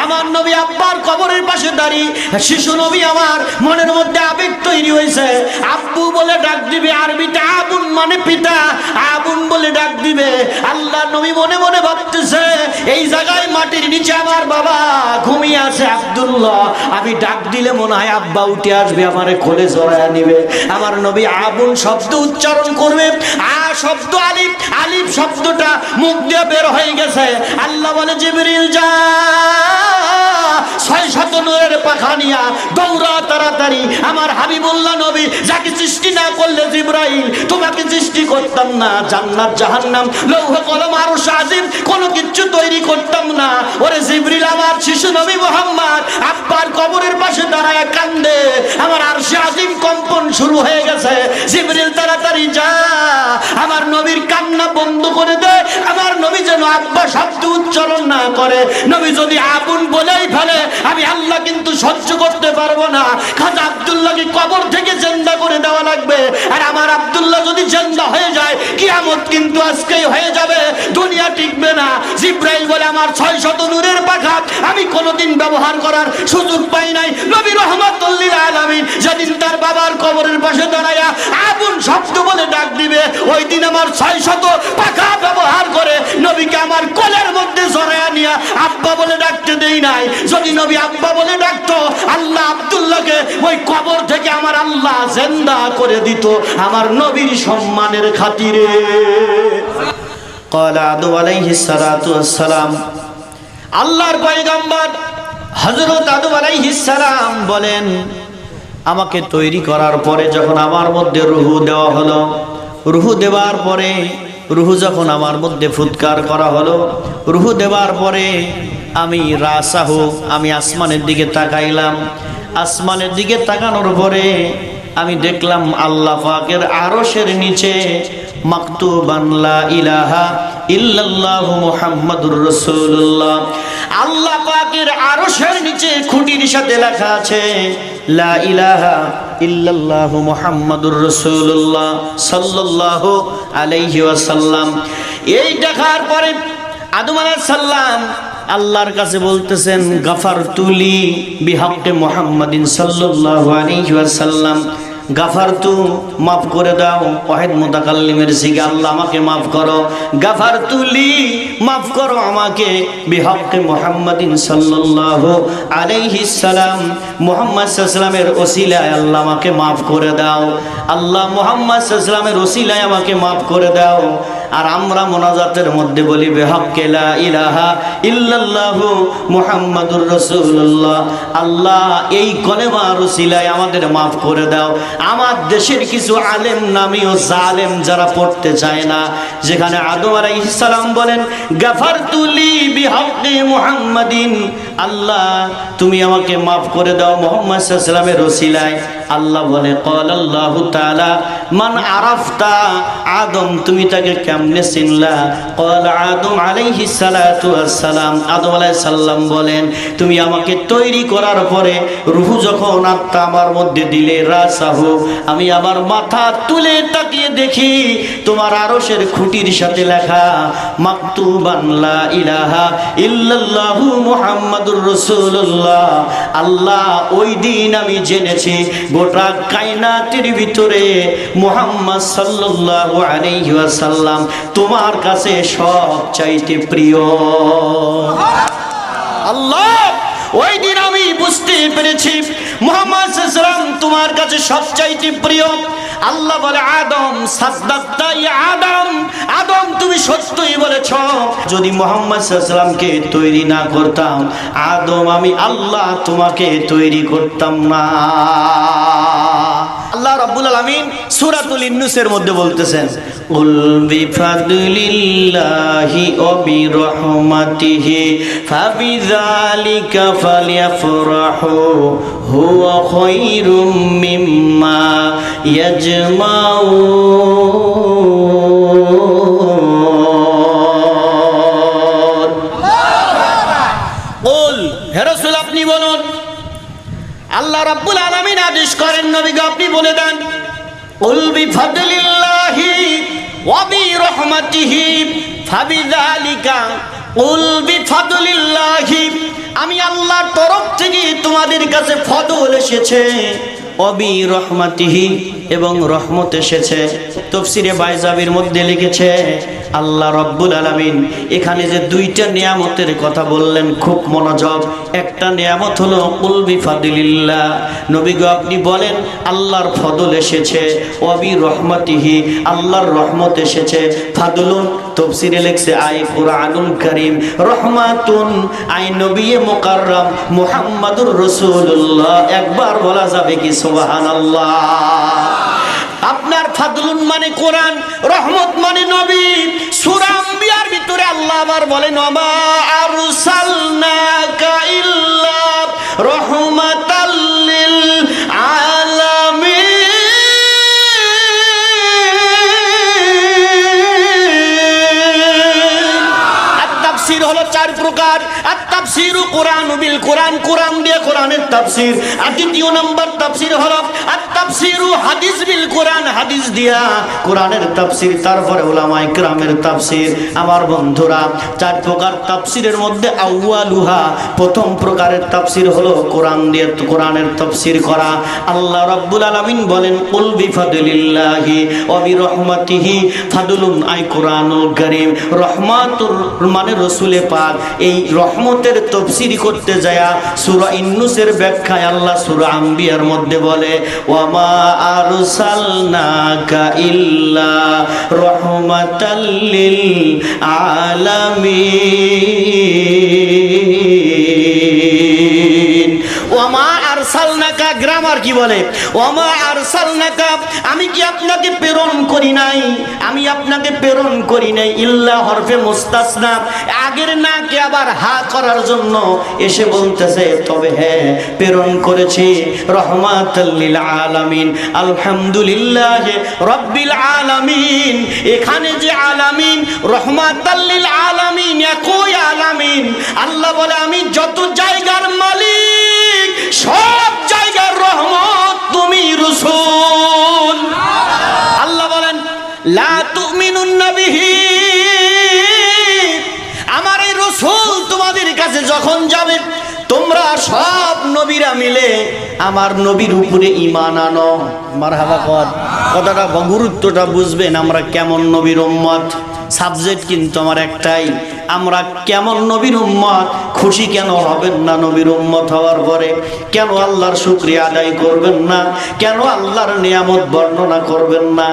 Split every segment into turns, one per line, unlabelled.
আমার নবী আব্বার কবরের পাশে দাঁড়িয়ে শিশু নবী আমার মনের মধ্যে আবেগ তৈরি হয়েছে। আব্বু বলে ডাক দিবে, আরবিতে আবুন মানে পিতা, আবুন বলে ডাক দিবে। আল্লাহ নবী মনে মনে ভাবতেছে এই জায়গায় মাটির নিচে আমার বাবা ঘুমিয়ে আছে আব্দুল্লাহ, আমি ডাক দিলে মনে হয় আব্বা উঠে আসবে, আমারে কোলে জড়ায় নিবে। আমার নবী আবুন শব্দ উচ্চারণ করবে, আ শব্দ আলিফ, আলিফ শব্দটা মুখ দিয়ে বের হয়ে গেছে। আল্লাহ বলে জিবরিল যা 600 নূরের পাখা নিয়া দৌড়া তাড়াতাড়ি আমার হাবিবুল্লাহ নবী যাকে সৃষ্টি না করলে জিবরাইল তোমাকে সৃষ্টি করতাম না, জান্নাত জাহান্নাম লৌহ কলম আরশ আজিম কোনো কিছু তৈরি করতাম না। ওরে জিবরিল আমার শিশু নবী মুহাম্মদ আব্বার কবরের পাশে দাঁড়ায় কান্দে, আমার আরশে আজিম কম্পন শুরু হয়ে গেছে। জিবরিল তাড়াতাড়ি যা আমার নবীর কান্না বন্ধ করে দে, আমার নবী যেন আব্বা শব্দ উচ্চারণ না করে। নবী যদি আবুন বলেই ফেলে আমি আল্লাহ কিন্তু সহ্য করতে পারবো না। খাজা আব্দুল্লাহকে কবর থেকে জিন্দা করে দেওয়া লাগবে। আর আমার আব্দুল্লাহ যদি জিন্দা হয়ে যায় কিয়ামত কিন্তু আজকেই হয়ে যাবে, দুনিয়া টিকবে না। জিবরাইল বলে আমার 600 নূরের পাখা আমি কোনোদিন ব্যবহার করার সুযোগ পাই নাই। নবী রাহমাতুল লিল আলামিন যেদিন তার বাবার কবরের পাশে দাঁড়ায়া আবুন শব্দ বলে ডাক দিবে, ওই দিন আমার 600 পাখা ব্যবহার করে নবীকে আমার কোলের মধ্যে জড়ায়া নিয়া আব্বা বলে ডাকতে দেই নাই। যদি নবী আব্বা বলে ডাকতো আল্লাহ আব্দুল্লাহকে ওই কবর থেকে আমার আল্লাহ জিন্দা করে দিত আমার নবীর সম্মানের খাতিরে। ক্বালা আদম আলাইহিস সালাতু ওয়াস সালাম, আল্লাহর পয়গম্বর হযরত আদম আলাইহিস সালাম বলেন আমাকে তৈরি করার পরে যখন আমার মধ্যে রূহ দেওয়া হলো, রূহ দেওয়ার পরে রূহ যখন আমার মধ্যে ফুৎকার করা হলো, রূহ দেওয়ার পরে আমি রাসাহু আমি আসমানের দিকে তাকাইলাম। আসমানের দিকে তাকানোর পরে আমি দেখলাম আল্লাহ পাকের আরশের নিচে মাকতুবান লা ইলাহা ইল্লাল্লাহু মুহাম্মাদুর রাসূলুল্লাহ। আল্লাহ পাকের আরশের নিচে খুঁটির সাথে লেখা আছে লা ইলাহা ইল্লাল্লাহু মুহাম্মাদুর রাসূলুল্লাহ সাল্লাল্লাহু আলাইহি ওয়াসাল্লাম। এই দেখার পরে আদম আলাইহিস সালাম আল্লাহর কাছে বলতেছেন গাফারতুলি বিহাক্কে মুহাম্মাদিন সাল্লাল্লাহু আলাইহি ওয়াসাল্লাম, গাফারতু মাফ করে দাও। ওয়াহিদ মুতাকাল্লিমের সিগা আল্লাহ আমাকে মাফ করো, গাফারতুলি মাফ করো আমাকে বিহাক্কে মুহাম্মাদিন সাল্লাল্লাহু আলাইহি সাল্লাম, মুহাম্মদ সাল্লাল্লাহু আলাইহি সাল্লামের ওসিলায় আল্লাহ আমাকে মাফ করে দাও। আল্লাহ মুহাম্মদ সাল্লাল্লাহু আলাইহি সাল্লামের ওসিলায় আমাকে মাফ করে দাও। আর আমরা মোনাজাতের মধ্যে বলি বিহাক্কে লা ইলাহা ইল্লাল্লাহু মুহাম্মাদুর রাসূলুল্লাহ, আল্লাহ এই কলেমার ওসিলায় আমাদের মাফ করে দাও। আমার দেশের কিছু আলেম নামীয় জালেম যারা পড়তে চায় না, যেখানে আদম আলাইহিস সালাম বলেন গাফারতুলি বিহাক্কি মুহাম্মাদিন, আল্লাহ তুমি আমাকে মাফ করে দাও মুহাম্মদ সাল্লাল্লাহু আলাইহি ওয়াসাল্লামের ওসিলায়। আল্লাহ বলে ক্বালাল্লাহু তাআলা মান আরাফতা, আদম তুমি তাকে কেমনে চিনলা? ক্বালা আদম আলাইহিস সালাতু ওয়াস সালাম, আদম আলাইহিস সালাম বলেন তুমি আমাকে তৈরি করার পরে রূহ যখন আত্মা আমার মধ্যে দিলে রাসাহু আমি আমার মাথা তুলে তাকিয়ে দেখি তোমার আরশের খুঁটির সাথে লেখা মাকতুবান লা ইলাহা ইল্লাল্লাহু মুহাম্মাদুর রাসূলুল্লাহ। আল্লাহ ওই দিন আমি জেনেছি গোটা কায়নাতের ভিতরে মুহাম্মদ সাল্লাল্লাহু আলাইহি ওয়াসাল্লাম তোমার কাছে সবচাইতে প্রিয়। আল্লাহ ওই দিন আমি বুঝতে পেরেছি মুহাম্মদ সাল্লাল্লাহু আলাইহি ওয়াসাল্লাম তোমার কাছে সবচাইতে প্রিয়। আল্লাহ বলে আদম সাদ্দাকতা ইয়া আদম, আদম তুমি সত্যই বলেছ। যদি মুহাম্মদ সাল্লাল্লাহু আলাইহি ওয়াসাল্লামকে তৈরি না করতাম আদম আমি আল্লাহ তোমাকে তৈরি করতাম না। আল্লাহ রাব্বুল আলামিন সূরাতুল ইউনূসের মধ্যে বলতেছেন কুল বিফাদলিল্লাহি ওয়া বিরহমাতিহি ফাবিযালিকা ফালইফরাহু হুয়া খায়রুম মিম্মা ইয়াজমাউন। কুল হে রাসূল আপনি বলুন, আল্লাহ রাব্বুল আলামিন আদেশ করেন নবীকে আপনি বলে দেন কুল বিফাদলিল্লাহি ওয়া বিরহমাতিহি ফাবিযালিকা কুল বিফাদলিল্লাহি আমি আল্লাহর তরফ থেকে তোমাদের কাছে ফদল এসেছে, অবি রহমাতিহি, এবং রহমত এসেছে। তাফসীরে বাইজাবির মধ্যে লিখেছে আল্লাহ রাব্বুল আলামিন এখানে যে দুইটা নিয়ামতের কথা বললেন, খুব মনোযোগ। একটা নিয়ামত হলো কুল বিফাদিলিল্লাহ, নবী গো আপনি বলেন আল্লাহর ফদল এসেছে, অবি রহমাতিহি, আল্লাহর রহমত এসেছে। ফাদলুন তাফসীরে লেখছে আই কুরআনুল কারীম, রহমাতুন আই নবিয়ে মুকাররম মুহাম্মাদুর রাসূলুল্লাহ। একবার বলা যাবে কি সুবহানাল্লাহ? আপনার ফাদলুন মানে কোরআন, রহমত মানে নবী। সূরা আম্বিয়ার ভিতরে আল্লাহ আবার বলেন ওমা আরসালনাকা ইল্লা রাহমাতাল লিল আলামিন। তাফসীর হলো চার প্রকার। আত-তাফসীরু কুরআনু বিল কুরআন, কোরআন দিয়ে কোরআনের তাফসীর। আর দ্বিতীয় নম্বর তাফসীর হলো আত-তাফসীরু হাদিস বিল কুরআন, হাদিস দিয়া কোরআনের তাফসীর। তারপরে উলামায়ে কেরামের তাফসীর। আমার বন্ধুরা, চার প্রকার তাফসীরের মধ্যে আউয়ালুহা, প্রথম প্রকারের তাফসীর হলো কোরআন দিয়ে কোরআনের তাফসীর করা। আল্লাহ রাব্বুল আলামিন বলেন কুল বিফাদিলিল্লাহি ওয়া বিরহমাতিহি, ফাদলুন আই কুরআনুল কারীম, রহমাতুর মানে রাসূলে পাক। এই রহমতের তাফসীর করতে যায়া সূরা ইউনূসের ব্যাখ্যায় আল্লাহ সূরা আম্বিয়ার মধ্যে বলে ওয়ামা আরসালনাকা ইল্লা রাহমাতাল লিল আলামিন। ওয়ামা আরসালনাকা, গ্রামার কি বলে? ওয়ামা আরসালনাকা, আমি কি আপনাকে প্রেরণ করি নাই, আমি আপনাকে প্রেরণ করি নাই। ইল্লা হরফে মুস্তাসনা, আগের না কে আবার হা করার জন্য এসে বলতেছে তবে হ্যাঁ প্রেরণ করেছি রহমাতাল লিল আলামিন। আলহামদুলিল্লাহ রাব্বিল আলামিন, এখানে যে আলামিন রহমাতাল লিল আলামিন, একই আলামিন। আল্লাহ বলে আমি যত জায়গার মালিক, সব জায়গার রহমত তুমি রাসূল। আল্লাহ বলেন লা তুমিনুন্না বিহি, আমার এই রাসূল তোমাদের কাছে যখন যাবে তোমরা সব নবীরা মিলে আমার নবীর উপরে ঈমান আনো। মারহাবা কর, কথাটা গুরুত্বটা বুঝবেন। আমরা কেমন নবীর উম্মত, সাবজেক্ট কিন্তু আমার একটাই, আমরা কেমন নবীর উম্মত। খুশি কেন হবেন না নবীর উম্মত হওয়ার পরে? কেন আল্লাহর শুকরিয়া আদায় করবেন না? কেন আল্লাহর নিয়ামত বর্ণনা করবেন না?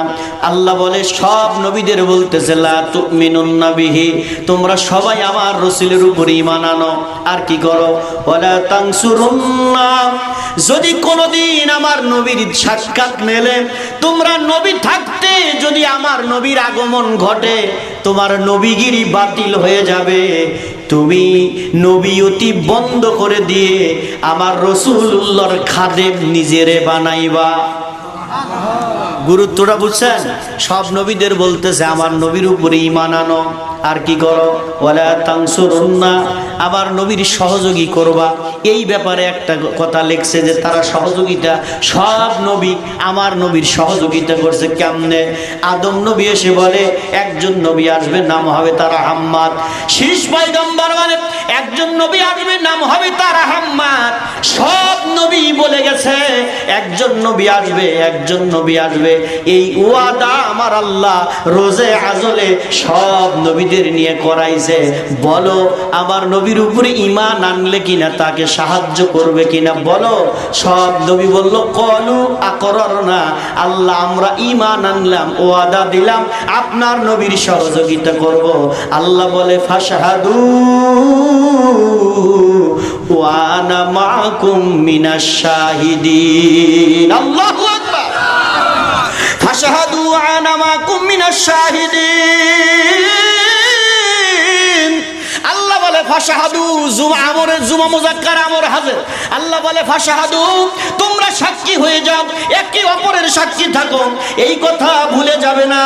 আল্লাহ বলে সব নবীদের বলতেছে লা তুমিনুন্না বিহি, তোমরা সবাই আমার রাসূলের উপর ঈমান আনো। আর কি করো? ওয়ালা তানসুরুন্না, যদি কোনোদিন আমার নবীর সাক্ষাৎ মেলে, তোমরা নবী থাকতে যদি আমার নবীর আগমন ঘটে, তোমার নবীগিরি বাতিল হয়ে যাবে। তুমি নবীয়তি বন্ধ করে দিয়ে আমার রাসূলুল্লাহর খাদেম নিজেরে বানাইবা। গুরুত্বটা বুঝছেন? সব নবীদের বলতেছে আমার নবীর উপরে ঈমান আনো। আর কি করো? ওয়ালা তানসুরুন্না, আবার নবীর সহযোগী করবা। এই ব্যাপারে একটা কথা লিখছে যে তারা সহযোগিতা, সব নবী আমার নবীর সহযোগিতা করছে। কেমনে? আদম নবী এসে বলে একজন নবী আসবে, নাম হবে তার আহম্মদ। শীষ পয়গম্বর বলে একজন নবী আসবে, নাম হবে তার আহম্মদ। সব নবী বলে গেছে একজন নবী আসবে, একজন নবী আসবে। এই ওয়াদা আমার আল্লাহ রোজে আজলে সব নবীদের নিয়ে করাইছে। বলো আমার নবীর উপরে ঈমান আনলে কিনা তাকে সাহায্য করবে কিনা? বলো। সব নবী বলল কলু আকরারনা, আল্লাহ আমরা ঈমান আনলাম, ওয়াদা দিলাম আপনার নবীর সহযোগিতা করব। আল্লাহ বলে ফাশহাদু ওয়া আনা মাআকুম মিনাশ শাহিদিন। আল্লাহু আকবার। ফাশহাদু ওয়া আনা মাআকুম মিনাশ শাহিদিন। আল্লাহ বলে ফাশহাদু, জুমা আমরের জুমা মুযাক্কার আমর হাজির। আল্লাহ বলে ফাশহাদু, তোমরা সাক্ষী হয়ে যাও, একে অপরের সাক্ষী থাকো, এই কথা ভুলে যাবে না।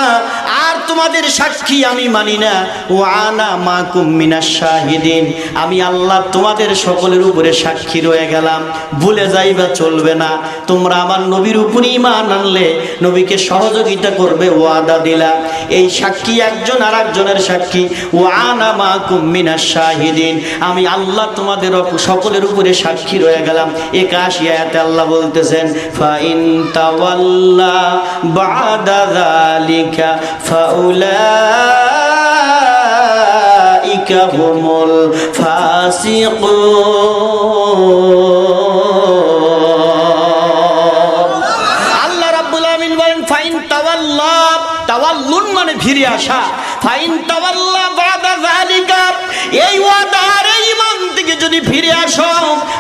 আর তোমাদের সাক্ষী আমি মানি না, ওয়া আনা মাকুম মিনাশ শাহিদিন, আমি আল্লাহ তোমাদের সকলের উপরে সাক্ষী রয়ে গেলাম, ভুলে যাইবা চলবে না। তোমরা আমার নবীর উপর ঈমান আনলে নবীকে সহযোগিতা করবে, ওয়াদা দিলা। এই সাক্ষী একজন আর একজনের সাক্ষী। ওয়া আনা মাকুম মিনাশ শাহিদিন, আমি আল্লাহ তোমাদের সকলের উপরে সাক্ষী রয়ে গেলাম। 81 আয়াতে আল্লাহ বলতেছেন, ফাইন তাওয়াল্লা বাদা যালিকা ফাউলাইকা হুমুল ফাসিকুন। আল্লাহ রাব্বুল আলামিন বলেন ফাইন তাওয়াল্লা, তাওয়াল্লুন মানে ফিরে আসা, ফাইন তাওয়াল্লা বাদা যালিকা, এই ওয়াদার এই ঈমান থেকে যদি ফিরে আসো,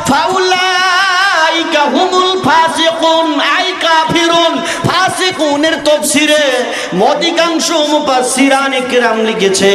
ফাউলাইকা হুমুল ফাসিকুন আই কাফিরুন। ফাসিকুনের তাফসীরে অধিকাংশ মুফাসসিরানে কেরাম লিখেছে,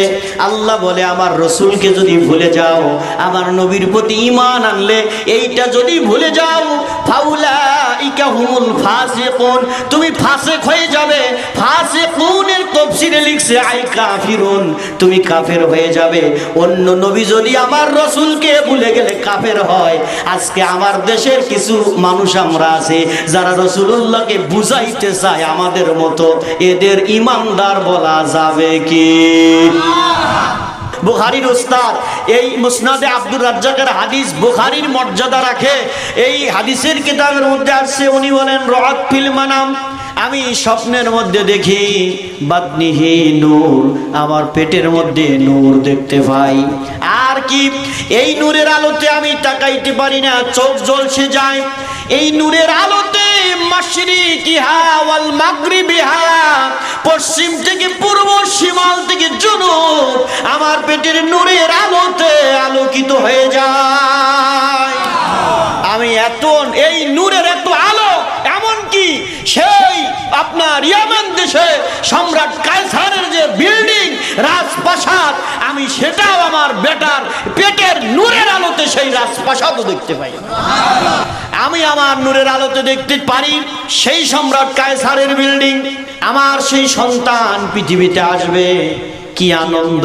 আল্লাহ বলে আমার রাসূলকে যদি ভুলে যাও, আমার নবীর প্রতি ঈমান আনলে এইটা যদি ভুলে যাও, ফাউলাইকা হুমুল ফাসিকুন, তুমি ফাসিক হয়ে যাবে। ফাসিকুনের তাফসীরে লিখছে আই কাফিরুন, তুমি কাফের হয়ে যাবে। অন্য নবী যদি আমার রাসূলকে ভুলে গেলে কাফের হয়, আজকে আমার দেশের কিছু মানুষ আমরা আছে যারা রাসূলুল্লাহকে বুঝাইতে চায় আমাদের মতো, এদের ঈমানদার বলা যাবে কি? বুখারীর উস্তাদ এই মুসনাদে আব্দুর রাজ্জাকের হাদিস বুখারীর মর্যাদা রাখে। এই হাদিসের কিতাবের মধ্যে আসছে, উনি বলেন রাআত ফিল মানাম, আমি স্বপ্নের মধ্যে দেখি বাদনিহি নূর, আমার পেটের মধ্যে নূর দেখতে পাই। আর কি, এই নূরের আলোতে আমি তাকাইতে পারি না, চোখ জ্বলসে যায়। এই নূরের আলোতে মাশরিকিহা ওয়াল মাগরিবিহা, পশ্চিম থেকে পূর্ব, শিমাল থেকে জুনুব, আমার পেটের নূরের আলোতে আলোকিত হয়ে যায়। আমি এত এই নূরের এত আলো, এমনকি সেই আপনার ইয়েমেন দেশে সম্রাট কায়সারের যে বিল্ডিং রাজপ্রাসাদ, আমি সেটাও আমার বেটার পেটের নূরের আলোতে সেই রাজপ্রাসাদও দেখতে পাই। আমি আমার নূরের আলোতে দেখতে পারি সেই সম্রাট কায়সারের বিল্ডিং। আমার সেই সন্তান পৃথিবীতে আসবে, কি আনন্দ।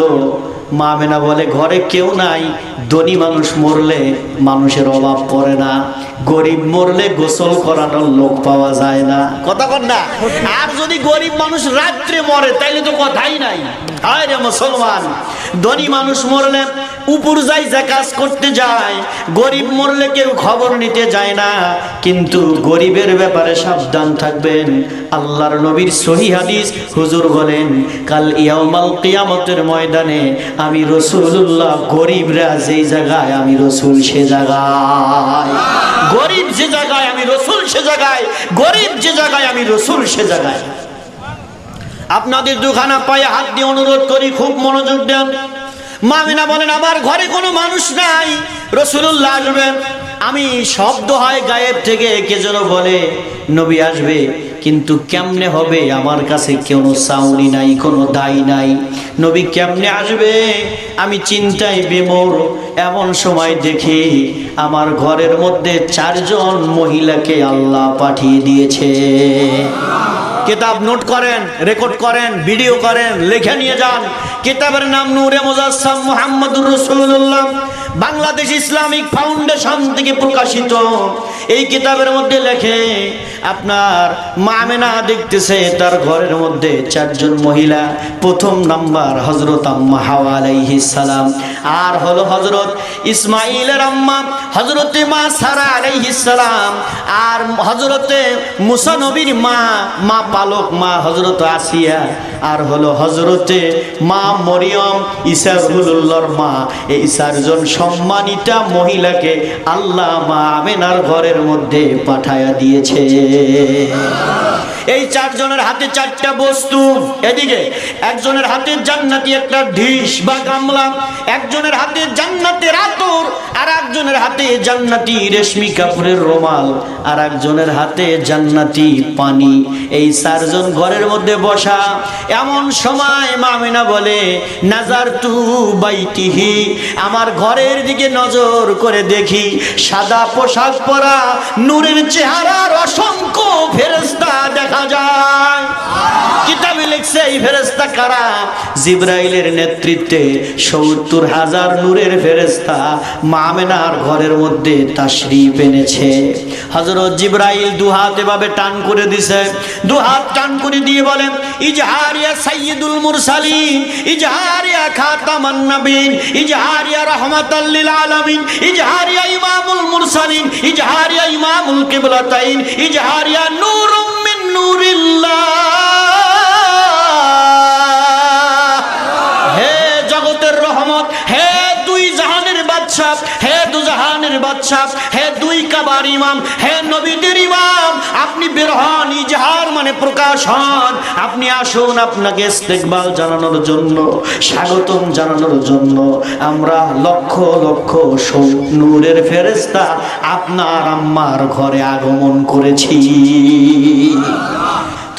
মা আমেনা বলে ঘরে কেউ নাই, ধনী মানুষ মরলে মানুষের অভাব পড়ে না, গরিব মরলে গোসল করানোর লোক পাওয়া যায় না, কথা বল না। আর যদি গরিব মানুষ রাত্রে মরে তাইলে তো কথাই নাই। আরে মুসলমান, ধনী মানুষ মরলে উপর যাই যা কাজ করতে যায়, গরিব মরলে কেউ খবর নিতে যায় না। কিন্তু গরিবের ব্যাপারে সাবধান থাকবেন। আল্লাহর নবীর সহিহ হাদিস, হুজুর বলেন কাল ইয়াউমাল কিয়ামতের ময়দানে আমি রাসূলুল্লাহ, গরিবরা যেই জায়গায় আমি রাসূল সে জায়গায়, গরিব যে জায়গায় আমি রাসূল সে জায়গায়, গরিব যে জায়গায় আমি রাসূল সে জায়গায়। আপনাদের দুখানা পায়ে হাত দিয়ে অনুরোধ করি, খুব মনোযোগ দেন। মা আমেনা বলেন আমার ঘরে কোনো মানুষ নাই, রাসূলুল্লাহ আসবেন। আমি শব্দ হয় গায়েব থেকে, কে যেন বলে নবী আসবে, কিন্তু কেমনে হবে, আমার কাছে কোনো সাউনি নাই, কোনো দায় নাই, নবী কেমনে আসবে, আমি চিন্তায় বিমূঢ়। এমন সময় দেখি আমার ঘরের মধ্যে 4 জন মহিলাকে আল্লাহ পাঠিয়ে দিয়েছে। কিতাব নোট করেন, রেকর্ড করেন, ভিডিও করেন, লিখে নিয়ে যান। কিতাবের নাম নূরে মুজাসসাম মুহাম্মদুর রাসূলুল্লাহ, বাংলাদেশ ইসলামিক ফাউন্ডেশন থেকে প্রকাশিত। এই কিতাবের মধ্যে লেখে আপনার মা আমেনা দেখতেছে তার ঘরের মধ্যে 4 জন মহিলা। প্রথম নাম্বার হযরত আম্মা হাওয়া আলাইহিস সালাম, আর হলো হযরত ইসমাঈলের আম্মা হযরতে মা সারা আলাইহিস সালাম, আর হযরতে মুসা নবীর মা, মা পালক মা হযরত আসিয়া, আর হলো হযরতে মা মরিয়ম ঈসা রাসূলুল্লাহর মা। এই 4 জন সম্মানিতা মহিলাকে আল্লাহ মা আমেনার ঘরের মধ্যে পাঠায়া দিয়েছে। এই 4 জনের হাতে 4টা বস্তু। এদিকে একজনের হাতে জান্নাতি একটা ডিশ বা গামলা, একজনের হাতে জান্নাতের আতর, আর একজনের একজনের হাতে জান্নাতি রেশমি কাপড়ের রুমাল, আর একজনের হাতে জান্নাতি পানি। এই চারজন ঘরের মধ্যে বসা। এমন সময় মা আমিনা বলে, নাজারতু বাইতিহি, আমার ঘরের দিকে নজর করে দেখি সাদা পোশাক পরা নূরের চেহারার অসংখ্য ফেরেশতা দেখা যায়। কিতাবে লিখছে এই ফেরেশতা কারা? জিবরাইলের নেতৃত্বে ৭০,০০০ নূরের ফেরেশতা মা আমিনার ঘরের মধ্যে তাশরীফ এনেছে। হযরত জিবরাইল দুহাত এভাবে টান করে দিছে, দুহাত টান করে দিয়ে বলেন, ইজহার ইয়া সাইয়্যিদুল মুরসালিন, ইজহার ইয়া খাতামান নবীন, ইজহার ইয়া রাহমাতাল লিল আলামিন, ইজহার ইয়া ইমামুল মুরসালিন, ইজহার ইয়া ইমামুল কিবলাতাইন, ইজহার ইয়া নূরুম মিন নূরিল্লাহ। হে জগতের রহমত, হে দুই জাহানের বাদশা, হে দুজাহানের বাদশা, হে দুই কাবার ইমাম, হে নবীদের ইমাম, আপনি বের হন, ইজহার মানে প্রকাশ হন, আপনি আসুন, আপনাকে ইস্তেকবাল জানানোর জন্য, স্বাগতম জানানোর জন্য আমরা লক্ষ লক্ষ নূরের ফেরেশতা আপনার আম্মার ঘরে আগমন করেছি।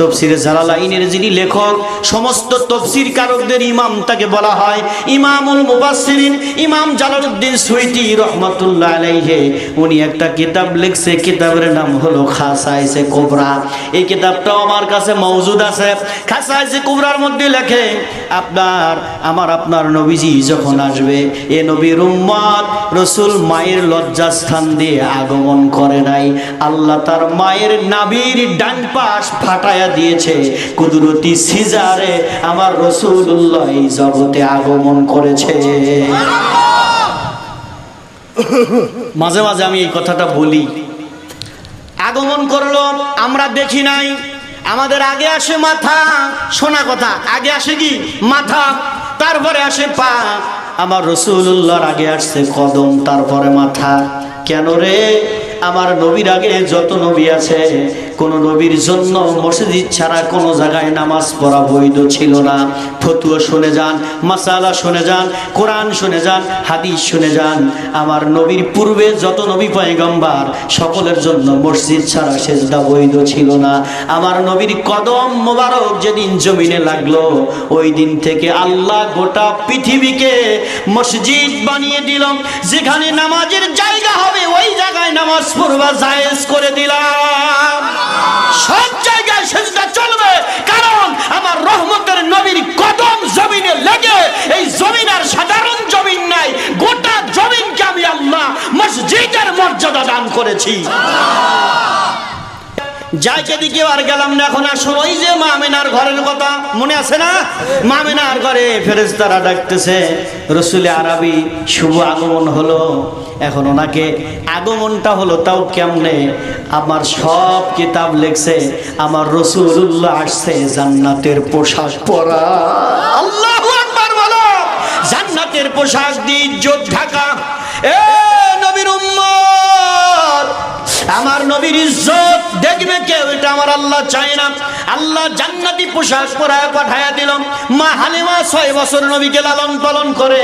তফসিরে জালালাইনের যিনি লেখক, সমস্ত তফসির কারকদের ইমাম তাকে বলা হয় ইমামুল মুফাসসিরিন, ইমাম জালালউদ্দিন সুয়ুতী রহমাতুল্লাহ আলাইহি। উনি একটা কিতাব লিখছে, কিতাবের নাম হলো খাসায়েসে কুবরা। এই কিতাবটাও আমার কাছে মওজুদ আছে। খাসায়েসে কুবরার মধ্যে লেখে, আপনার নবীজি যখন আসবে, এ নবীর উম্মত রাসূল মায়ের লজ্জাস্থান দিয়ে আগমন করে নাই, আল্লাহ তার মায়ের নাভির ডান পাশ ফাটায়া দিয়েছে, কুদরতি সিজারে আমার রাসূলুল্লাহ এই জগতে আগমন করেছে। মাঝে মাঝে আমি এই কথাটা বলি, আগমন করলো আমরা দেখি নাই, আমাদের আগে আসে মাথা, শোনা কথা, আগে আসে কি মাথা, তারপরে আসে পা। আমার রাসূলুল্লাহর আগে আসছে কদম, তারপরে মাথা। কেন রে? আমার নবীর আগে যত নবী আছে, কোন নবীর জন্য মসজিদ ছাড়া কোন জায়গায় নামাজ পড়া বৈধ ছিল না। ফতুয়া শুনে যান, মাসালা শুনে যান, কোরআন শুনে যান, হাদিস শুনে যান। আমার নবীর পূর্বে যত নবী পয়গম্বর, সকলের জন্য মসজিদ ছাড়া সেজদা বৈধ ছিল না। আমার নবীর কদম মোবারক যেদিন জমিনে লাগলো, ওই দিন থেকে আল্লাহ গোটা পৃথিবীকে মসজিদ বানিয়ে দিল। যেখানে নামাজের জায়গা হবে, ওই জায়গায় নামাজ পড়বা জায়েজ করে দিলাম। সব জায়গায় সেজদা চলবে, কারণ আমার রহমতের নবীর কদম জমিনে লেগে, এই জমিন আর সাধারণ জমিন নাই, গোটা জমিনকে আমি আল্লাহ মসজিদের মর্যাদা দান করেছি। যাই যেদিকে আর গেলাম না। এখন আসুন ওই যে মা আমিনার ঘরের কথা মনে আছে না? মা আমিনার ঘরে ফেরেশতারা ডাকতেছে, রসুলে আরবি শুভ আগমন হলো। এখন ওনাকে আগমনটা হলো তাও কেমনে? আমার সব কিতাব লেখছে আমার রাসূলুল্লাহ আসছে জান্নাতের পোশাক পরা। আল্লাহু আকবার বলো। জান্নাতের পোশাক দিয়ে ইজ্জত ঢাকা। এ নবীর উম্মত, আমার নবীর ইজ্জত দেখবে কেউ, এটা আমার আল্লাহ চায় না। আল্লাহ জান্নাতি পোশাক পরায় পাঠায়া দিল। মা হালিমা 6 বছর নবীকে লালন পালন করে।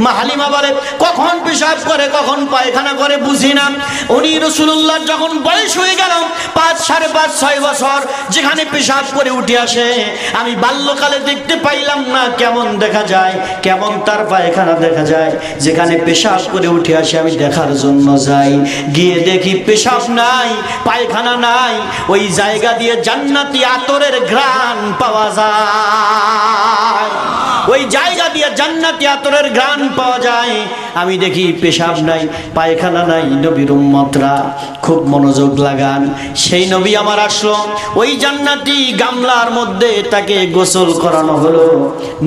মা হালিমা বলে, কখন পেশাব করে কখন পায়খানা করে বুঝি না। উনি রাসূলুল্লাহ যখন বয়স হয়ে গেল 5, 5.5, 6 বছর, যেখানে পেশাব করে উঠে আসে, আমি বাল্যকালে দেখতে পাইলাম না কেমন দেখা যায়, কেমন তার পায়খানা দেখা যায়। যেখানে পেশাব করে উঠে আসে আমি দেখার জন্য যাই, গিয়ে দেখি পেশাব নাই, পায়খানা নাই, ওই জায়গা দিয়ে জান্নাতি আতরের ঘ্রাণ পাওয়া যায়। ওই জায়গা দিয়ে জান্নাতি আতরের ঘ্রাণ পাওয়া যায়। আমি দেখি পেশাব নাই, পায়খানা নাই। নবীর উম্মতরা খুব মনোযোগ লাগান। সেই নবী আমার আসলো, ওই জান্নাতি গামলার মধ্যে তাকে গোসল করানো হলো,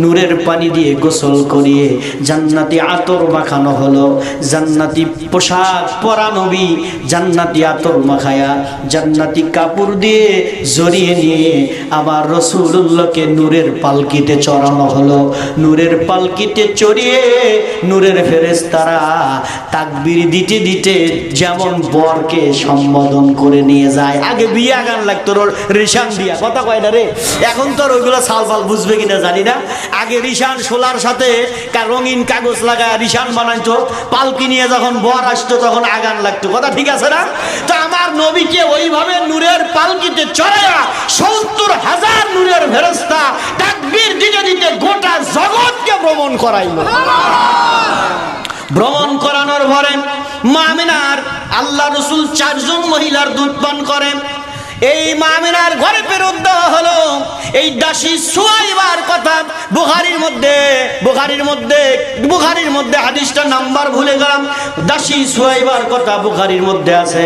নূরের পানি দিয়ে গোসল করিয়ে জান্নাতি আতর মাখানো হলো। জান্নাতি পোশাক পরা নবী জান্নাতি আতর মাখায়া জান্নাতি কাপড় দিয়ে জড়িয়ে নিয়ে আমার রাসূলুল্লাহকে নূরের পালকিতে চড়ানো হলো। নূরের পালকিতে চড়িয়ে নূরের ফেরেশতারা তাকবীর দিতে দিতে যেমন বরকে সম্বোধন করে নিয়ে যায়। আগে বিয়া গান লাগতো রিশান দিয়া, কথা কয় না রে, এখন তো ওইগুলো সালফাল বুঝবে কিনা জানি না। আগে রিশান শোলার সাথে রঙিন কাগজ লাগায় রিশান বানাইতো, পালকি নিয়ে যখন বর আসতো তখন আগান লাগতো, কথা ঠিক আছে না? তো আমার নবীকে ওইভাবে নূরের পালকিতে চড়াইয়া ৭০,০০০ নূরের ফেরেশতা তাকবীর দিতে দিতে গোটা জগৎকে ভ্রমণ করাইল। ভ্রমণ করানোর পরে মা আমিনার আল্লাহ রাসূল ৪ জন মহিলার দুধ পান করেন। এই মা আমিনার ঘরে ফেরত দেওয়া হলো। এই দাসী সুয়াইবার কথা বুখারীর মধ্যে হাদিসটার নাম্বার ভুলে গেলাম। দাসী সুয়াইবার কথা বুখারীর মধ্যে আছে।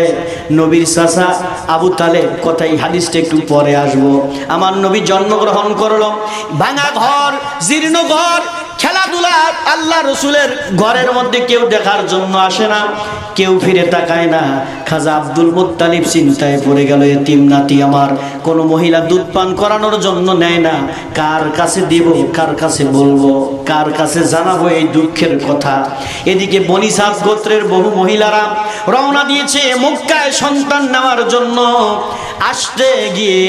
নবীর চাচা আবু তালেব কথা, এই হাদিসটা একটু পরে আসবো। আমার নবী জন্মগ্রহণ করলো, ভাঙা ঘর, জীর্ণ ঘর, খেলাধুলা। আল্লাহ রসুলের ঘরের মধ্যে কেউ দেখার জন্য আসে না, কেউ ফিরে তাকায় না। খাজা আব্দুল মুত্তালিব চিন্তায় পড়ে গেল, এতিম নাতি আমার, কোনো মহিলা দুধ পান করানোর জন্য নেয় না, কার কাছে দিব, কার কাছে বলবো, কার কাছে জানাবো এই দুঃখের কথা। এদিকে বনি সাদ গোত্রের বহু মহিলারা রওনা দিয়েছে মক্কায় সন্তান নেওয়ার জন্য। আসতে গিয়ে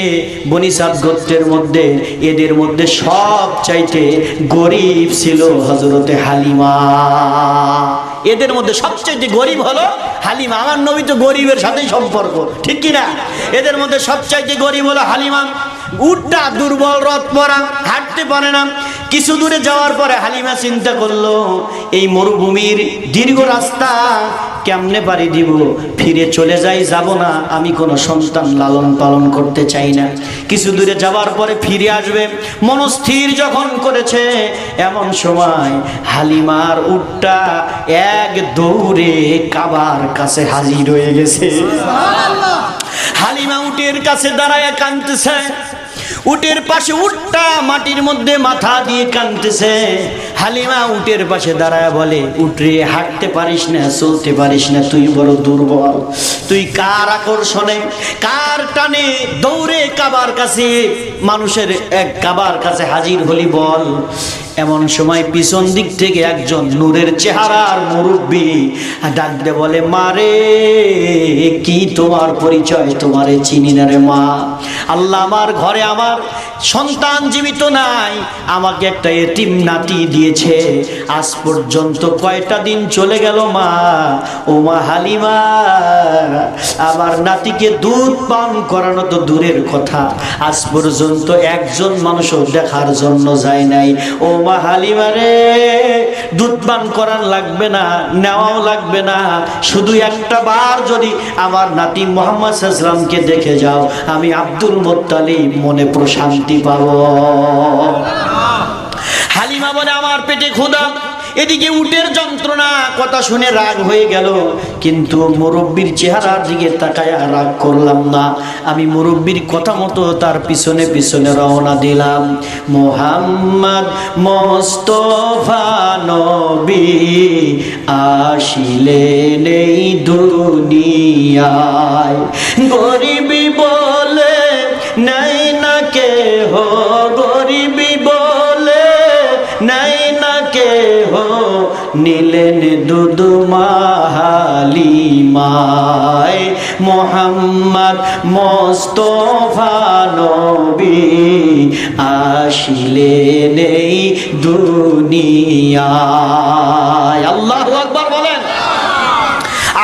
বনি সাদ গোত্রের মধ্যে এদের মধ্যে সব চাইতে গরিব ছিল হযরতে হালিমা। এদের মধ্যে সবচেয়ে গরিব হলো হালিমা। আমার নবী তো গরিবের সাথেই সম্পর্ক, ঠিক কিনা? এদের মধ্যে সবচাইতে গরিব হলো হালিমা। উটটা দুর্বল, রথ পরা, হাঁটতে পারে না। কিছু দূরে যাওয়ার পরে হালিমা চিন্তা করলো, এই মরুভূমির দীর্ঘ রাস্তা কেমনে পাড়ি দিব, ফিরে চলে যাই, যাব না, আমি কোনো সন্তান লালন পালন করতে চাই না। কিছু দূরে যাওয়ার পরে ফিরে আসবে মনস্থির যখন করেছে, এমন সময় হালিমার উটটা এক দৌড়ে কাবার কাছে হাজির হয়ে গেছে। হালিমা উটের কাছে দাঁড়ায় কাঁদতেছে। উটের পাশে উটটা মাটির মধ্যে মাথা দিয়ে কাঁদতেছে। হালিমা উটের পাশে দাঁড়ায় বলে, উটরে, হাঁটতে পারিস না, চলতে পারিস না, তুই বড় দুর্বল, তুই কার আকর্ষণে, কার টানে দৌড়ে কাবার কাছে, মানুষের এক কাবার কাছে হাজির হলি বল। এমন সময় পিছন দিক থেকে একজন নূরের চেহারার মুরব্বী ডাক দিয়ে বলে, মারে, কি তোমার পরিচয়, তোমারে চিনি না রে মা। আল্লাহ আমার ঘরে আমার সন্তান জীবিত নাই, আমাকে একটা এতিম নাতি দিয়েছে। আজ পর্যন্ত কয়টা দিন চলে গেল মা, ও মা হালিমা, আমার নাতিকে দুধ পান করানো তো দূরের কথা, আজ পর্যন্ত একজন মানুষও দেখার জন্য যায় নাই। ও মা হালিমা রে, দুধ পান করার লাগবে না, নেওয়াও লাগবে না, শুধু একটা বার যদি আমার নাতি মুহাম্মদ সাল্লাল্লাহু আলাইহি ওয়াসাল্লামকে দেখে যাও, আমি আব্দুল মুত্তালিব মনে প্রশান্তি পাবো। হালিমা বলে, আমার পেটে ক্ষুধা। এদিকে উটের যন্ত্রণা, কথা শুনে রাগ হয়ে গেল, কিন্তু মুরব্বির চেহারার দিকে তাকায় রাগ করলাম না। আমি মুরব্বির কথা মতো তার পিছনে পিছনে রওনা দিলাম। মুহাম্মদ মুস্তাফা নবী আসিলেন এই দুনিয়ায়, গরিবি বলে নাই না কেহ, গরিবি বলে নাই না কেহ, নিলেন দুধ মা হালিমায়। মুহাম্মদ মুস্তাফা নবী আসিলেন এই দুনিয়ায়। আল্লাহু আকবার বলেন।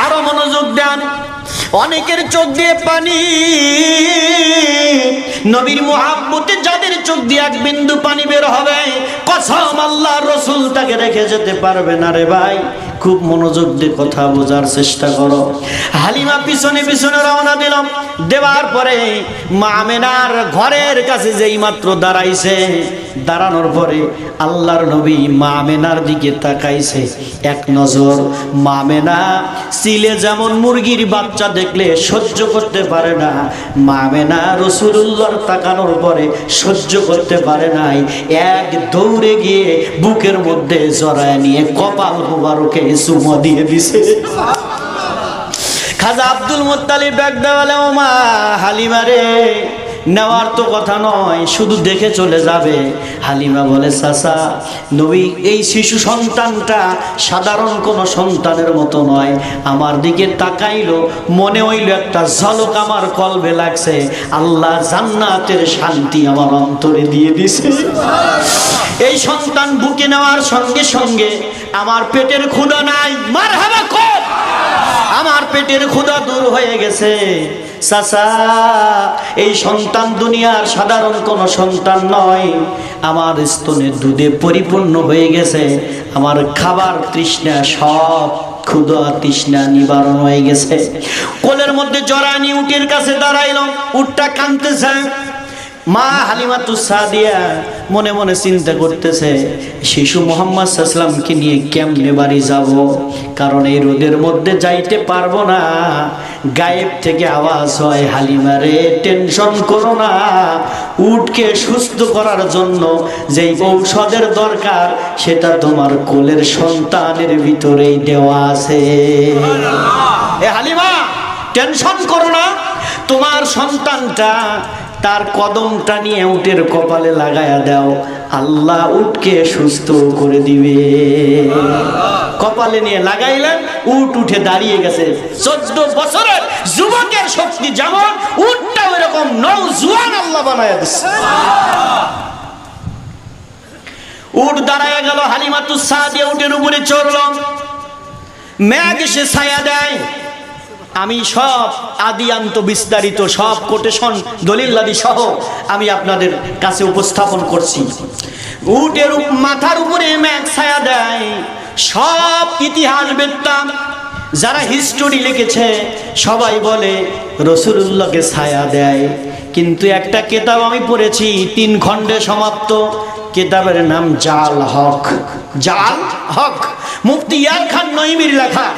আরো মনোযোগ দেন। অনেকের চোখ দিয়ে পানি, নবীর মুহাব্বতে যাদের চোখ দিয়ে এক বিন্দু পানি বের হবে, কসম আল্লাহর রাসূল তাকে রেখে যেতে পারবে না রে ভাই। খুব মনোযোগ দিয়ে কথা বোঝার চেষ্টা করো। হালিমা পিছনে পিছনে রওনা দিলাম। দেওয়ার পরে মা আমেনার ঘরের কাছে যেই মাত্র দাঁড়াইছে, দাঁড়ানোর পরে আল্লাহর নবী মা আমেনার দিকে তাকাইছে এক নজর। মা আমেনা সিলে যেমন মুরগির বাচ্চা দেখলে সহ্য করতে পারে না, মা আমেনা রাসূলুল্লাহর তাকানোর পরে সহ্য করতে পারে নাই, এক দৌড়ে গিয়ে বুকের মধ্যে জড়ায় নিয়ে কপাল মুবারকে চুমো দিয়ে দিছে। খাজা আব্দুল মুত্তালিব ডাক দেওয়ালে, ও মা হালিমা রে, নেওয়ার তো কথা নয়, শুধু দেখে চলে যাবে। হালিমা বলে, চাচা, নবী এই শিশু সন্তানটা সাধারণ কোনো সন্তানের মতো নয়। আমার দিকে তাকাইলো, মনে হইল একটা ঝলক আমার কলবে লাগছে, আল্লাহ জান্নাতের শান্তি আমার অন্তরে দিয়ে দিছে। এই সন্তান বুকে নেওয়ার সঙ্গে সঙ্গে আমার পেটের ক্ষুধা নাই, মারহাবা কর, আমার পেটের ক্ষুধা দূর হয়ে গেছে। চাচা, এই সন্তান দুনিয়ার সাধারণ কোনো সন্তান নয়, আমার স্তনের দুধে পরিপূর্ণ হয়ে গেছে। আমার খাবার তৃষ্ণা, সব ক্ষুধা তৃষ্ণা নিবারণ হয়ে গেছে। কোলের মধ্যে জড়ানি উটের কাছে দাঁড়াইল, উটটা কাঁদতেছে। মা হালিমাতুস সাদিয়া মনে মনে চিন্তা করতেছে, শিশু মুহাম্মদ সাল্লাল্লাহু আলাইহি ওয়াসাল্লামকে নিয়ে কেমনে বাড়ি যাব, কারণ এই রোদের মধ্যে যাইতে পারবো না। গায়েব থেকে আওয়াজ হয়, হালিমা রে, টেনশন করো না, উটকে সুস্থ করার জন্য যেই ঔষধের দরকার সেটা তোমার কোলের সন্তানের ভিতরেই দেওয়া আছে। এ হালিমা, টেনশন করো না, তোমার সন্তানটা তার কদমটা নিয়ে উটের কপালে লাগায়া দাও, আল্লাহ উটকে সুস্থ করে দিবে। কপালে নিয়ে লাগাইলেন, উট উঠে দাঁড়িয়ে গেছে। 14 বছরের যুবকের শক্তি যেমন, উটটা ওইরকম নওজোয়ান আল্লাহ বানায়া দিচ্ছে। উট দাঁড়ায় গেল, হালিমাতুস সাদিয়া উটের উপরে চড়ল, মেঘ এসে ছায়া দেয়। আমি সব আদিয়ান্ত বিস্তারিত সব কোটেশন দলিলাদি সহ আমি আপনাদের কাছে উপস্থাপন করছি। উটের মাথার উপরে মেঘ ছায়া দেয়। সব ইতিহাসবেত্তা যারা হিস্টোরি লিখেছে সবাই বলে রাসূলুল্লাহকে ছায়া দেয়, কিন্তু একটা কিতাব আমি পড়েছি 3 খণ্ডে সমাপ্ত, কিতাবের নাম জাল হক। জাল হক, মুফতি ইয়ার খান নঈমির লেখা।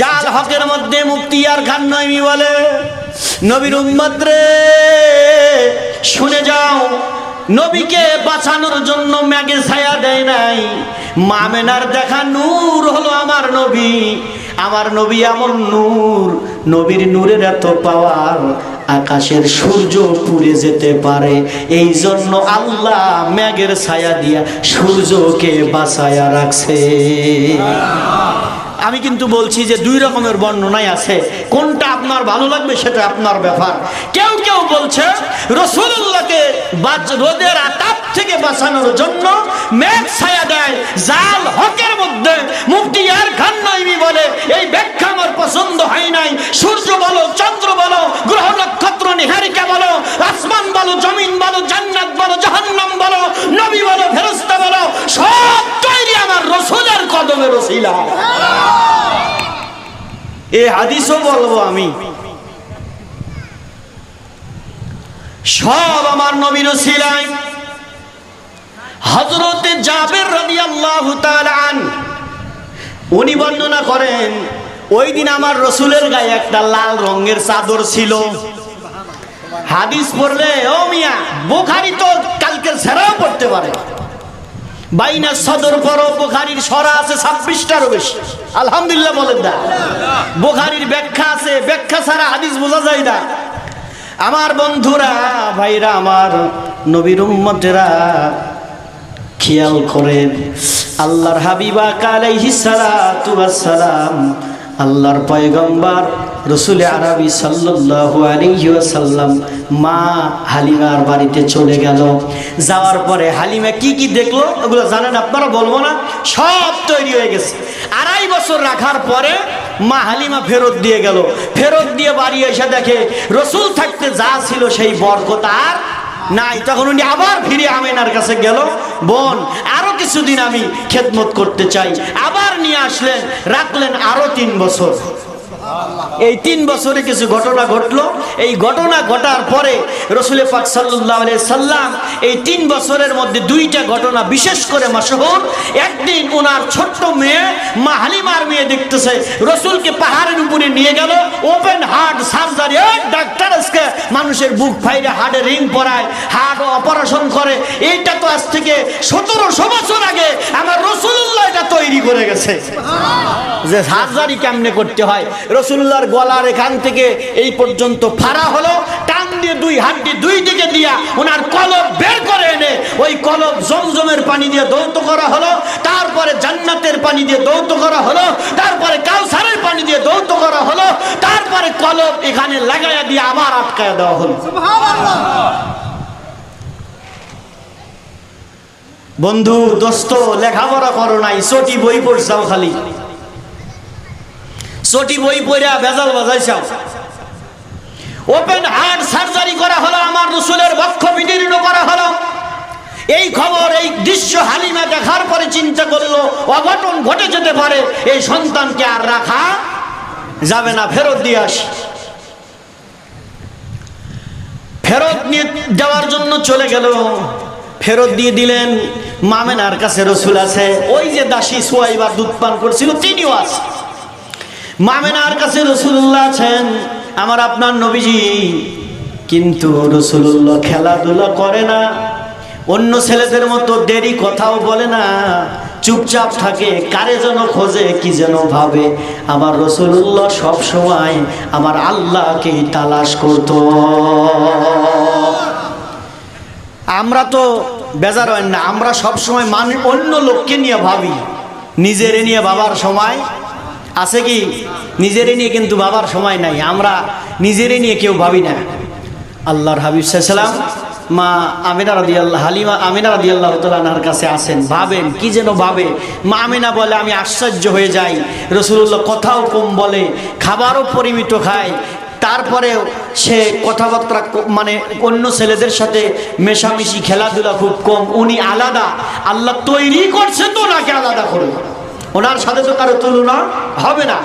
জাল হকের মধ্যে মুফতি ইয়ার খান নঈমি বলে, নবীর উম্মত রে শুনে যাও, নবীকে বাঁচানোর জন্য মেঘে ছায়া দেয় নাই, মামেনার দেখা নূর হলো আমার নবী। আমার নবী এমন নূর, নবীর নূরের এত পাওয়ার, আকাশের সূর্য পুড়ে যেতে পারে। এই জন্য আল্লাহ মেঘের ছায়া দিয়া সূর্যকে বাঁচায়া রাখছে। আমি কিন্তু বলছি যে 2 রকমের বর্ণনাই আছে, কোনটা আপনার ভালো লাগবে সেটা আপনার ব্যাপার। কেউ কেউ বলছে রাসূলুল্লাহকে রোদের আতাপ থেকে বাঁচানোর জন্য মেঘ ছায়া দেয়। জাল হকের মধ্যে মুফতি ইয়ার খান নঈমি বলে, এই ব্যাখ্যা আমার পছন্দ হয় নাই। সূর্য বলো, চন্দ্র বলো, গ্রহ নক্ষত্র নিহারিকা বলো, আসমান বলো, জমিন বলো, জান্নাত বলো, জাহান্নাম বলো, নবী বলো, ফেরেশতা বলো, সব তৈরি আমার রাসূলের কদমের ওসিলা। এই হাদিসও বলবো আমি, সব আমার নবীর ওসিলায়। হযরতে জাবের রাদিয়াল্লাহু তাআলা আনহু উনি বর্ণনা করেন, ওই দিন আমার রাসূলের গায়ে একটা লাল রঙের চাদর ছিল। হাদিস পড়লে ও মিয়া, বুখারী তো কালকে ছেড়াও পড়তে পারে। বাইনা সদর পড়ো, বুখারীর সরা আছে 26টারও বেশি। আলহামদুলিল্লাহ বলেন না? বুখারীর ব্যাখ্যা আছে, ব্যাখ্যা ছাড়া হাদিস বোঝা যায় না। আমার বন্ধুরা, ভাইরা, আমার নবীর উম্মতেরা, খেয়াল করেন, আল্লাহর হাবিব আলাইহিস সালাতু ওয়াস সালাম, আল্লাহর পয়গম্বর রাসূল আরবি সাল্লাল্লাহু আলাইহি ওয়াসাল্লাম মা হালিমার বাড়িতে চলে গেল। যাওয়ার পরে হালিমা কি কি দেখলো ওগুলো জানেন আপনারা, বলবো না, সব তৈরি হয়ে গেছে। 2.5 বছর রাখার পরে মা হালিমা ফেরত দিয়ে গেল। ফেরত দিয়ে বাড়ি এসে দেখে রাসূল থাকতে যা ছিল সেই বরকত আর নাই। তখন উনি আবার ফিরে আমেনার কাছে গেল, বোন আরো কিছুদিন আমি খেদমত করতে চাই। আবার নিয়ে আসলেন, রাখলেন আরো 3 বছর। এই 3 বছরে কিছু ঘটনা ঘটলো। এই ঘটনা ঘটার পরে রাসূল পাক সাল্লাল্লাহু আলাইহি সাল্লাম এই 3 বছরের মধ্যে 2টা ঘটনা বিশেষ করে মাশহুর। একদিন ওনার ছোট্ট মেয়ে মা হালিমার মেয়ে দেখতেছে রাসূলকে পাহাড়ের উপরে নিয়ে গেল, ওপেন হার্ট সার্জারি। ডাক্তার আজকে মানুষের বুক ফাইরে হার্টে রিং পরায়, হার্ট অপারেশন করে। এইটা তো আজ থেকে 1700 বছর আগে আমার রাসূলুল্লাহ এটা তৈরি করে গেছে যে সার্জারি কেমনে করতে হয়। রাসূলুল্লাহর গলার এখান থেকে এই পর্যন্ত ফাড়া হলো, টান দিয়ে দুই হাড্ডি দুই দিকে দিয়া ওনার কলব বের করে এনে ওই কলব জমজমের পানি দিয়ে দৌত করা হলো, তারপরে জান্নাতের পানি দিয়ে দৌত করা হলো, তারপরে কাউসারের পানি দিয়ে দৌত করা হলো, তারপরে কলব এখানে লাগাইয়া দিয়ে আবার আটকায়া দেওয়া হলো। বন্ধু দোস্ত, লেখাপড়া করো নাই, চটি বই পড়ছাও, খালি চটি বই পড়া ভেজাল বাজাইছাও। ওপেন হার্ট সার্জারি করা হলো, আমার রাসূলের বক্ষ বিদীর্ণ করা হলো। এই খবর, এই দৃশ্য হালিমা দেখার পরে চিন্তা করলো অঘটন ঘটে যেতে পারে, এই সন্তানকে আর রাখা যাবে না, ফেরত দিয়ে আসি। ফেরত নিয়ে যাওয়ার জন্য চলে গেল, ফেরত দিয়ে দিলেন। মামেনার কাছে রাসূল আছে, ওই যে দাসী সুয়াইবা দুধ পান করছিল তিনিও আছে। মামেনার কাছে রাসূলুল্লাহ আছেন, আমার আপনার নবীজি। কিন্তু রাসূলুল্লাহ খেলাধুলা করে না, অন্য ছেলেদের মতো দেরি কথাও বলে না, চুপচাপ থাকে, কারে যেন খোঁজে, কি যেন ভাবে। আমার রাসূলুল্লাহ সব সময় আমার আল্লাহকেই তালাশ করত। আমরা তো বেজার হয় না, আমরা সব সময় অন্য লোককে নিয়ে ভাবি, নিজের নিয়ে ভাবার সময় আছে কি? নিজের নিয়ে কিন্তু ভাবার সময় নাই, আমরা নিজের নিয়ে কেউ ভাবি না। আল্লাহর হাবিব সাল্লাল্লাহু আলাইহি ওয়াসাল্লাম মা আমিনা রাদিয়াল্লাহু হালিমা আমিনা রাদিয়াল্লাহু তাআলা আনহার কাছে আসেন, ভাবেন কি যেন ভাবে। মা আমিনা বলে, আমি আশ্চর্য হয়ে যাই, রাসূলুল্লাহ কথাও কম বলে, খাবারও পরিমিত খায়, তারপরেও সে কথাবার্তা মানে অন্য ছেলেদের সাথে মেশামেশি, খেলাধুলা খুব কম। উনি আলাদা, আল্লাহ তৈরি করছে তো নাকি আলাদা করবে, ওনার সাথে তো কারো তুলনা হবে না।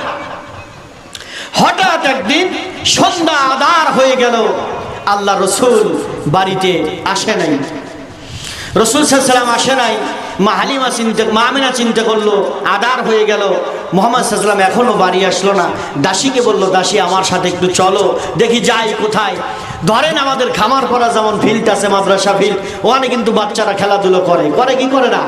হঠাৎ একদিন সন্ধ্যা আঁধার হয়ে গেল, আল্লাহ রাসূল বাড়িতে আসে নাই, রাসূল সাল্লাল্লাহু আলাইহি ওয়াসাল্লাম আসে নাই। মা আমিনা চিন্তা করলো, আদার হয়ে গেল, মুহাম্মদ সাল্লাল্লাহু আলাইহি ওয়াসাল্লাম এখনো বাড়ি আসলো না। দাসীকে বললো, দাসী আমার সাথে একটু চলো, দেখি যাই কোথায়। ধরেন আমাদের খামার পড়া যেমন ফিল্ড আছে, মাদ্রাসা ফিল্ড, ওখানে কিন্তু বাচ্চারা খেলাধুলো করে, করে কি করে না?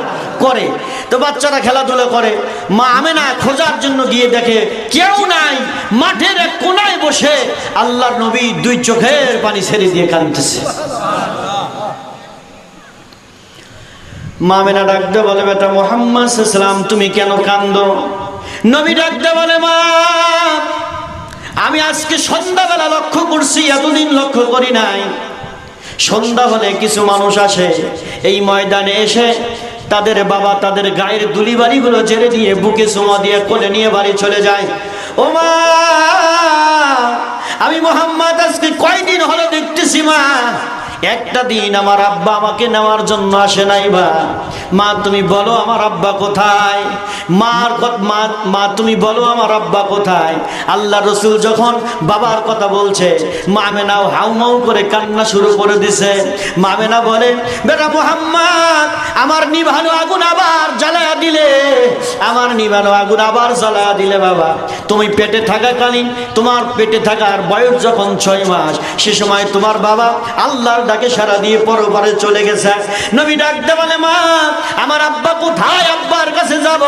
করে। তো বাচ্চারা খেলাধুলো করে, মা আমিনা খোঁজার জন্য গিয়ে দেখে কেউ নাই, মাঠের এক কোনায় বসে আল্লাহর নবী দুই চোখের পানি ছেড়ে দিয়ে কাঁদতেছে। মা আমিনা ডাকতে বলে, বেটা মুহাম্মদ সাল্লাল্লাহু আলাইহি ওয়াসাল্লাম তুমি কেন কাঁদো? নবী ডাকতে বলে, মা আমি আজকে সন্ধ্যাবেলা লক্ষ্য করছি, এতদিন লক্ষ্য করি নাই। সন্ধ্যা হলে কিছু মানুষ আসে এই ময়দানে, এসে তাদের বাবা তাদের গায়ের দুলিবাড়িগুলো ঝেড়ে দিয়ে বুকে চুমা দিয়ে কোলে নিয়ে বাড়ি চলে যায়। ও মা, আমি মুহাম্মদ আজকে কয়দিন হলো দেখতেছি মা, একটা দিন আমার আব্বা আমাকে নেওয়ার জন্য আসে নাই। মা তুমি বলো আমার আব্বা কোথায়? মা তুমি বলো আমার আব্বা কোথায়? আল্লাহ রাসূল যখন বাবার কথা বলছে, মা আমিনাও হাউমাউ করে কান্না শুরু করে দিছে। মা আমিনা বলে, বেটা মুহাম্মদ আমার নিভানো আগুন আবার জ্বালায়া দিলে, আমার নিভানো আগুন আবার জ্বালায়া দিলে। বাবা তুমি পেটে থাকাকালীন, তোমার পেটে থাকার বয়স যখন 6 মাস, সে সময় তোমার বাবা আল্লাহর ডাকে সারা দিয়ে পরপারে চলে গেছে। নবী ডাকতে বলে, মা আমার আব্বা কোথায়? আব্বার কাছে যাব।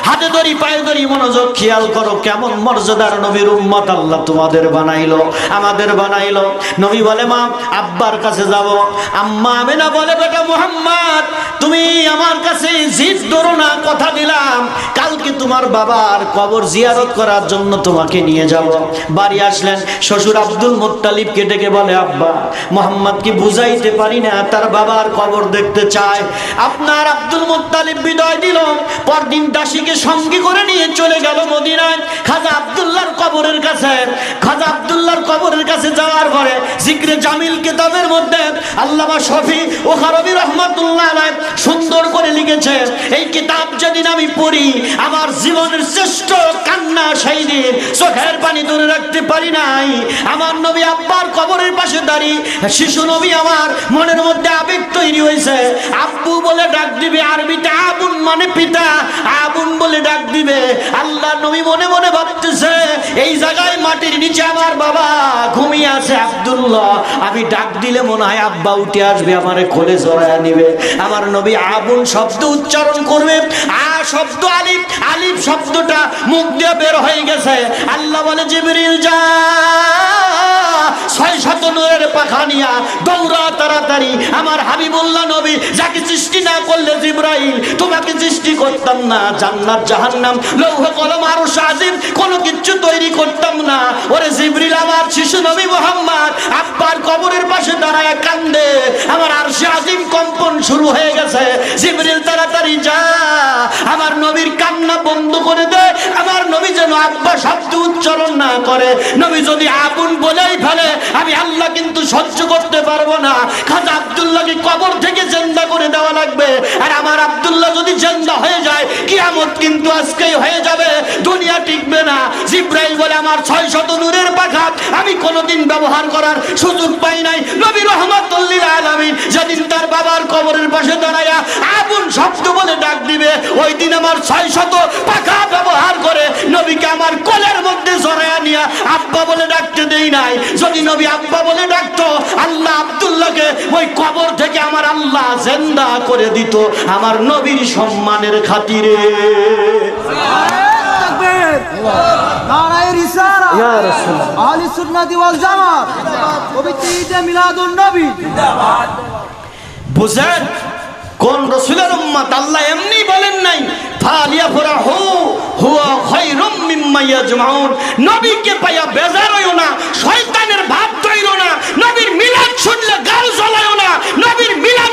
হাতে ধরি পায়ে ধরি, মনোযোগ খেয়াল করো, কেমন মর্যাদার নবীর উম্মত আল্লাহ তোমাদের বানাইলো, আমাদের বানাইলো। নবী বলে, মা আব্বার কাছে যাব। আম্মা আমিনা বলে, বেটা মুহাম্মদ তুমি আমার কাছে জিদ ধরো না, কথা দিলাম কালকে তোমার বাবার কবর জিয়ারত করার জন্য তোমাকে নিয়ে যাব। বাড়ি আসলেন, শ্বশুর আব্দুল মুত্তালিবকে ডেকে বলে, আব্বা মুহাম্মদ কি বুঝাইতে পারি না, তার বাবার কবর দেখতে চায়। আপনার আব্দুল মুত্তালিব বিদায় দিল, পরদিন দাসীকে সঙ্গে করে নিয়ে চলে গেল মদিনায় খাজা আব্দুল্লাহর কবরের কাছে। খাজা আব্দুল্লাহর কবরের কাছে যাওয়ার পরে জিকরে জামিল কিতাবের মধ্যে আল্লামা শফি ওখারবি রহমাতুল্লাহ আলাইহি সুন্দর করে লিখেছে, এই কিতাব যেদিন আমি পড়ি আমার জীবনের শ্রেষ্ঠ কান্না সেই দিন, চোখের পানি ধরে রাখতে পারি নাই। আমার নবী আব্বার কবরের পাশে দাঁড়িয়ে, শিশু নবী আমার মনের মধ্যে আবেগ তৈরি হয়েছে। আব্বু বলে ডাক দিবে, আরবিতে আবুন মানে পিতা, আবুন বলে ডাক দিবে। আল্লাহ নবী মনে মনে ভাবতেছে, এই জায়গায় মাটির নিচে আমার বাবা ঘুমিয়ে আছে আব্দুল্লাহ, আমি ডাক দিলে মনে হয় আব্বা উঠে আসবে, আমারে কোলে জড়ায়া নিবে। আমার নবী আবুন শব্দ উচ্চারণ করবে, আ শব্দ আলিফ, আলিফ শব্দটা মুখ দিয়ে বের হয়ে গেছে। আল্লাহ বলে, জিবরিল যা 600 নূরের পাখা নিয়া দৌড়া তাড়াতাড়ি আমার হাবিবুল্লাহ নবী যাকে সৃষ্টি না করলে জিবরাইল তোমাকে সৃষ্টি করতাম না, জান্নাত জাহান্নাম লৌহ কলম আরশ আজিম কোনো কিছু তৈরি করতাম না। ওরে জিবরিল আমার শিশু নবী মুহাম্মদ আব্বার কবরের পাশে দাঁড়ায় কান্দে, আমার আরশে আজিম কম্পন শুরু হয়ে গেছে। জিবরিল তাড়াতাড়ি যা আমার নবীর কান্না বন্ধ করে দে, আমার নবী যেন আব্বা শব্দ উচ্চারণ না করে। নবী যদি আগুন বলেই ফেলে আমি আল্লাহ কিন্তু সহ্য করতে পারবো না। খাজা আব্দুল্লাহকে কবর থেকে জিন্দা করে দেওয়া লাগবে, আর আমার আব্দুল্লাহ যদি জিন্দা হয়ে যায় কিয়ামত কিন্তু আজকেই হয়ে যাবে, দুনিয়া টিকবে না। জিবরাইল বলে আমার 600 নূরের পাখা আমি কোনোদিন ব্যবহার করার সুযোগ পাই নাই। নবী রহমাতুল লিল আলামিন যেদিন তার বাবার কবরের পাশে দাঁড়ায়া আগুন শব্দ বলে ডাক দিবে, ওই দিন আমার 600 পাখা ব্যবহার করে নবীকে আমার কোলের মধ্যে জড়ায়া নিয়া আব্বা বলে ডাকতে দেই নাই। যদি নবী আব্বা বলে ডাকতো আল্লাহ আব্দুল্লাহকে ওই কবর থেকে আমার আল্লাহ জিন্দা করে দিত আমার নবীর সম্মানের খাতিরে।
নারায়ে রিসালাত ইয়া রাসূলুল্লাহ, আহলে সুন্নাত ওয়াল জামাত, পবিত্র ঈদে মিলাদুন নবী জিন্দাবাদ।
বুঝেন কোন রাসূলের উম্মত আল্লাহ এমনি বলেন নাই ফালিয়াফরাহু হুয়া খায়রুম মিম্মা ইয়াজমাউন। নবীকে পাইয়া বেজার হইও না, শয়তানের ভাব ধইরো না, নবীর মিলাদ শুনলে গাল জ্বলায়ও না, নবীর মিলাদ